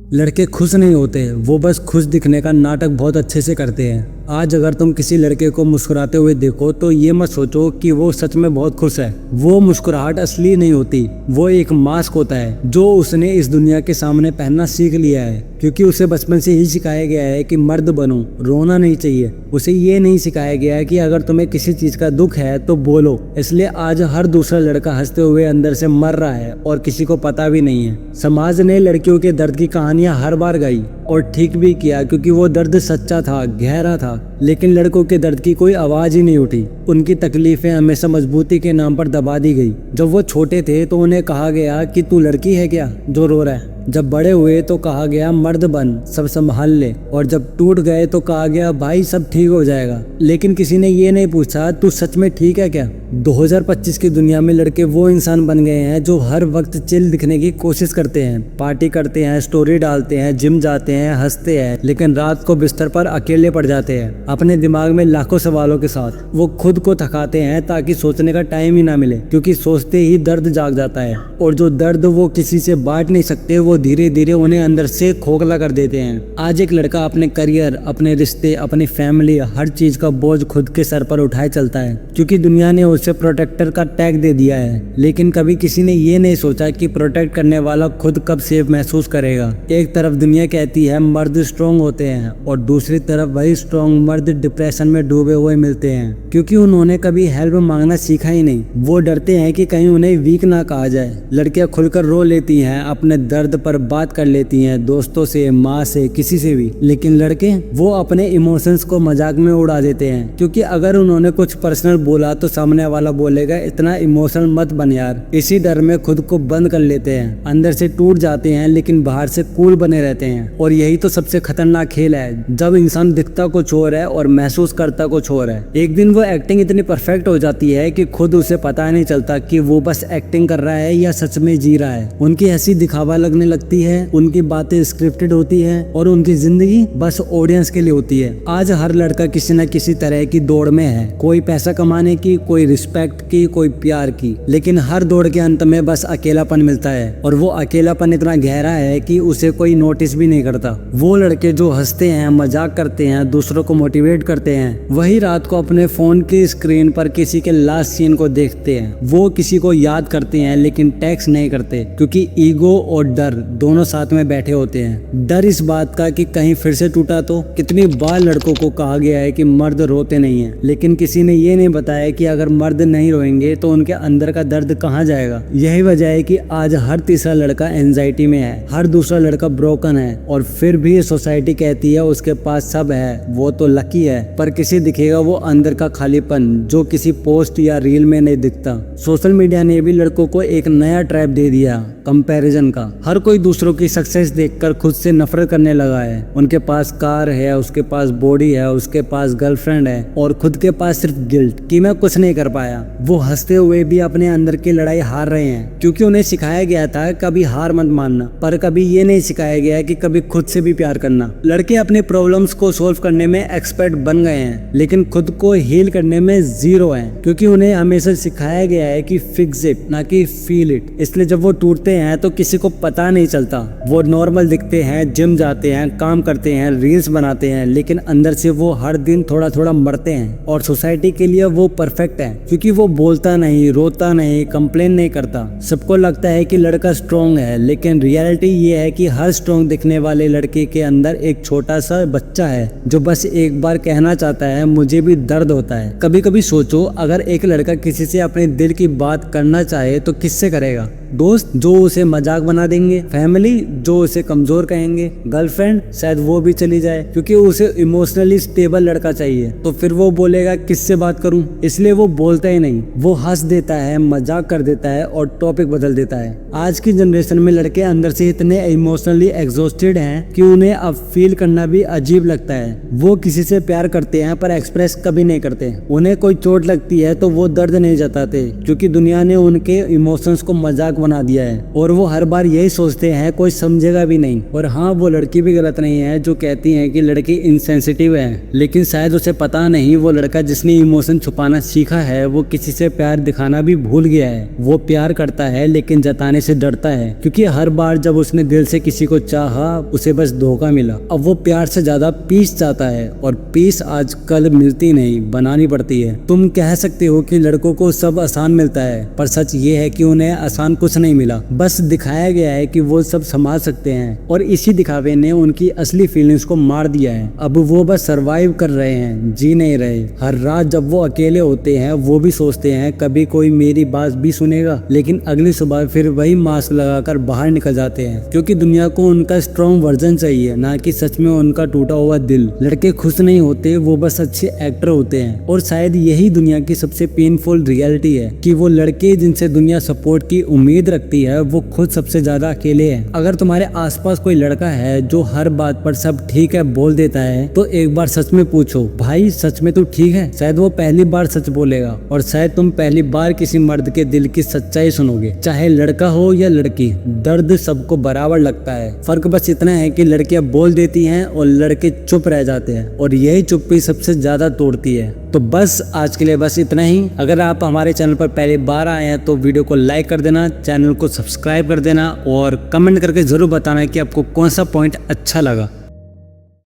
लड़के खुश नहीं होते, वो बस खुश दिखने का नाटक बहुत अच्छे से करते हैं। आज अगर तुम किसी लड़के को मुस्कुराते हुए देखो तो ये मत सोचो कि वो सच में बहुत खुश है। वो मुस्कुराहट असली नहीं होती, वो एक मास्क होता है जो उसने इस दुनिया के सामने पहनना सीख लिया है, क्योंकि उसे बचपन से ही सिखाया गया है कि मर्द बनो, रोना नहीं चाहिए। उसे ये नहीं सिखाया गया है कि अगर तुम्हें किसी चीज का दुख है तो बोलो। इसलिए आज हर दूसरा लड़का हंसते हुए अंदर से मर रहा है और किसी को पता भी नहीं है। समाज ने लड़कियों के दर्द की कहानियां हर बार गाई और ठीक भी किया, क्योंकि वो दर्द सच्चा था, गहरा था। लेकिन लड़कों के दर्द की कोई आवाज ही नहीं उठी। उनकी तकलीफें हमेशा मजबूती के नाम पर दबा दी गई। जब वो छोटे थे तो उन्हें कहा गया कि तू लड़की है क्या जो रो रहा है। जब बड़े हुए तो कहा गया मर्द बन, सब संभाल ले। और जब टूट गए तो कहा गया भाई सब ठीक हो जाएगा। लेकिन किसी ने ये नहीं पूछा तू सच में ठीक है क्या। 2025 की दुनिया में लड़के वो इंसान बन गए हैं जो हर वक्त चिल दिखने की कोशिश करते हैं, पार्टी करते हैं, स्टोरी डालते हैं, जिम जाते हैं, हंसते हैं, लेकिन रात को बिस्तर पर अकेले पड़ जाते हैं अपने दिमाग में लाखों सवालों के साथ। वो खुद को थकाते हैं ताकि सोचने का टाइम ही ना मिले, क्योंकि सोचते ही दर्द जाग जाता है। और जो दर्द वो किसी से बांट नहीं सकते वो धीरे धीरे उन्हें अंदर से खोखला कर देते हैं। आज एक लड़का अपने करियर, अपने रिश्ते, अपनी फैमिली, हर चीज का बोझ खुद के सर पर उठाए चलता है, क्योंकि दुनिया ने उसे प्रोटेक्टर का टैग दे दिया है। लेकिन कभी किसी ने ये नहीं सोचा कि प्रोटेक्ट करने वाला खुद कब सेफ महसूस करेगा। एक तरफ दुनिया कहती है मर्द स्ट्रॉन्ग होते हैं और दूसरी तरफ वही स्ट्रॉन्ग मर्द डिप्रेशन में डूबे हुए मिलते हैं, क्योंकि उन्होंने कभी हेल्प मांगना सीखा ही नहीं। वो डरते हैं कि कहीं उन्हें वीक ना कहा जाए। लड़कियां खुलकर रो लेती हैं, अपने दर्द पर बात कर लेती हैं, दोस्तों से, माँ से, किसी से भी। लेकिन लड़के वो अपने इमोशंस को मजाक में उड़ा देते हैं, क्योंकि अगर उन्होंने कुछ पर्सनल बोला तो सामने वाला बोलेगा इतना इमोशनल मत बन यार। इसी डर में खुद को बंद कर लेते हैं, अंदर से टूट जाते हैं लेकिन बाहर से कूल बने रहते हैं। और यही तो सबसे खतरनाक खेल है, जब इंसान दिखता कुछ और है और महसूस करता कुछ और है। एक दिन वो एक्टिंग इतनी परफेक्ट हो जाती है कि खुद उसे पता नहीं चलता कि वो बस एक्टिंग कर रहा है या सच में जी रहा है। उनकी हंसी दिखावा लगने लगती है, उनकी बातें स्क्रिप्टेड होती है और उनकी जिंदगी बस ऑडियंस के लिए होती है। आज हर लड़का किसी न किसी तरह की दौड़ में है, कोई पैसा कमाने की, कोई रिस्पेक्ट की, कोई प्यार की। लेकिन हर दौड़ के अंत में बस अकेलापन मिलता है, और वो अकेलापन इतना गहरा है कि उसे कोई नोटिस भी नहीं करता। वो लड़के जो हंसते हैं, मजाक करते हैं, दूसरों को मोटिवेट करते हैं, वही रात को अपने फोन की स्क्रीन पर किसी के लास्ट सीन को देखते हैं। वो किसी को याद करते हैं लेकिन टेक्स्ट नहीं करते, क्योंकि ईगो और डर दोनों साथ में बैठे होते हैं। डर इस बात का कि कहीं फिर से टूटा तो। कितनी बार लड़कों को कहा गया है कि मर्द रोते नहीं हैं, लेकिन किसी ने ये नहीं बताया कि अगर मर्द नहीं रोएंगे तो उनके अंदर का दर्द कहाँ जाएगा। यही वजह है कि आज हर तीसरा लड़का एंजाइटी में है, हर दूसरा लड़का ब्रोकन है, और फिर भी सोसाइटी कहती है उसके पास सब है, वो तो लकी है। पर किसी दिखेगा वो अंदर का खालीपन जो किसी पोस्ट या रील में नहीं दिखता। सोशल मीडिया ने भी लड़कों को एक नया ट्रैप दे दिया, कंपैरिजन का। हर कोई दूसरों की सक्सेस देखकर खुद से नफरत करने लगा है। उनके पास कार है, उसके पास बॉडी है, उसके पास गर्लफ्रेंड है, और खुद के पास सिर्फ गिल्ट कि मैं कुछ नहीं कर पाया। वो हंसते हुए भी अपने अंदर की लड़ाई हार रहे हैं, क्योंकि उन्हें सिखाया गया था कभी हार मत मानना, पर कभी ये नहीं सिखाया गया कि कभी खुद से भी प्यार करना। लड़के अपने प्रॉब्लम्स को सोल्व करने में एक्सपर्ट बन गए हैं, लेकिन खुद को हील करने में जीरो हैं, क्योंकि उन्हें हमेशा सिखाया गया है कि फिक्स इट, ना कि फील इट। इसलिए जब वो टूटते हैं तो किसी को पता नहीं चलता। वो नॉर्मल दिखते हैं, जिम जाते हैं, काम करते हैं, रील्स बनाते हैं, लेकिन अंदर से वो हर दिन थोड़ा थोड़ा मरते हैं। और सोसाइटी के लिए वो परफेक्ट है, क्योंकि वो बोलता नहीं, रोता नहीं, कंप्लेन नहीं करता। सबको लगता है कि लड़का स्ट्रॉन्ग है, लेकिन रियलिटी ये है कि हर स्ट्रॉन्ग दिखने वाले लड़के के अंदर एक छोटा सा बच्चा है जो बस एक बार कहना चाहता है मुझे भी दर्द होता है। कभी कभी सोचो, अगर एक लड़का किसी से अपने दिल की बात करना चाहे तो किससे करेगा। दोस्त जो उसे मजाक बना देंगे, फैमिली जो उसे कमजोर कहेंगे, गर्लफ्रेंड शायद वो भी चली जाए, क्योंकि उसे इमोशनली स्टेबल लड़का चाहिए। तो फिर वो बोलेगा किससे बात करूं, इसलिए वो बोलता ही नहीं। वो हंस देता है, मजाक कर देता है और टॉपिक बदल देता है। आज की जनरेशन में लड़के अंदर से इतने इमोशनली एग्जॉस्टेड हैं कि उन्हें अब फील करना भी अजीब लगता है। वो किसी से प्यार करते हैं पर एक्सप्रेस कभी नहीं करते। उन्हें कोई चोट लगती है तो वो दर्द नहीं जताते, क्योंकि दुनिया ने उनके इमोशंस को मजाक बना दिया है। और वो हर बार यही सोचते सोचते हैं कोई समझेगा भी नहीं। और हाँ, वो लड़की भी गलत नहीं है जो कहती है कि लड़की इनसेंसिटिव है, लेकिन शायद उसे पता नहीं वो लड़का जिसने इमोशन छुपाना सीखा है वो किसी से प्यार दिखाना भी भूल गया है। वो प्यार करता है लेकिन जताने से डरता है, क्योंकि हर बार जब उसने दिल से किसी को चाहा उसे बस धोखा मिला। अब वो प्यार से ज्यादा पीस चाहता है, और पीस आजकल मिलती नहीं, बनानी पड़ती है। तुम कह सकते हो कि लड़कों को सब आसान मिलता है, पर सच ये है कि उन्हें आसान कुछ नहीं मिला। बस दिखाया गया है कि वो सब संभाल सकते हैं, और इसी दिखावे ने उनकी असली फीलिंग्स को मार दिया है। अब वो बस सरवाइव कर रहे हैं, जी नहीं रहे। हर रात जब वो अकेले होते हैं वो भी सोचते हैं कभी कोई मेरी बात भी सुनेगा, लेकिन अगली सुबह फिर वही मास्क लगाकर बाहर निकल जाते हैं, क्योंकि दुनिया को उनका स्ट्रॉन्ग वर्जन चाहिए, ना कि सच में उनका टूटा हुआ दिल। लड़के खुश नहीं होते, वो बस अच्छे एक्टर होते हैं। और शायद यही दुनिया की सबसे पेनफुल रियलिटी है कि वो लड़के जिनसे दुनिया सपोर्ट की उम्मीद रखती है वो खुद सबसे ज्यादा अकेले हैं। अगर तुम्हारे आसपास कोई लड़का है जो हर बात पर सब ठीक है बोल देता है, तो एक बार सच में पूछो, भाई सच में तू ठीक है? शायद वो पहली बार सच बोलेगा, और शायद तुम पहली बार किसी मर्द के दिल की सच्चाई सुनोगे। चाहे लड़का हो या लड़की, दर्द सबको बराबर लगता है। फर्क बस इतना है कि लड़कियां बोल देती हैं और लड़के चुप रह जाते हैं, और यही चुप्पी सबसे ज्यादा तोड़ती है। तो बस आज के लिए बस इतना ही। अगर आप हमारे चैनल पर पहली बार आए हैं तो वीडियो को लाइक कर देना, चैनल को सब्सक्राइब कर देना, और कमेंट करके जरूर बताना कि आपको कौन सा पॉइंट अच्छा लगा।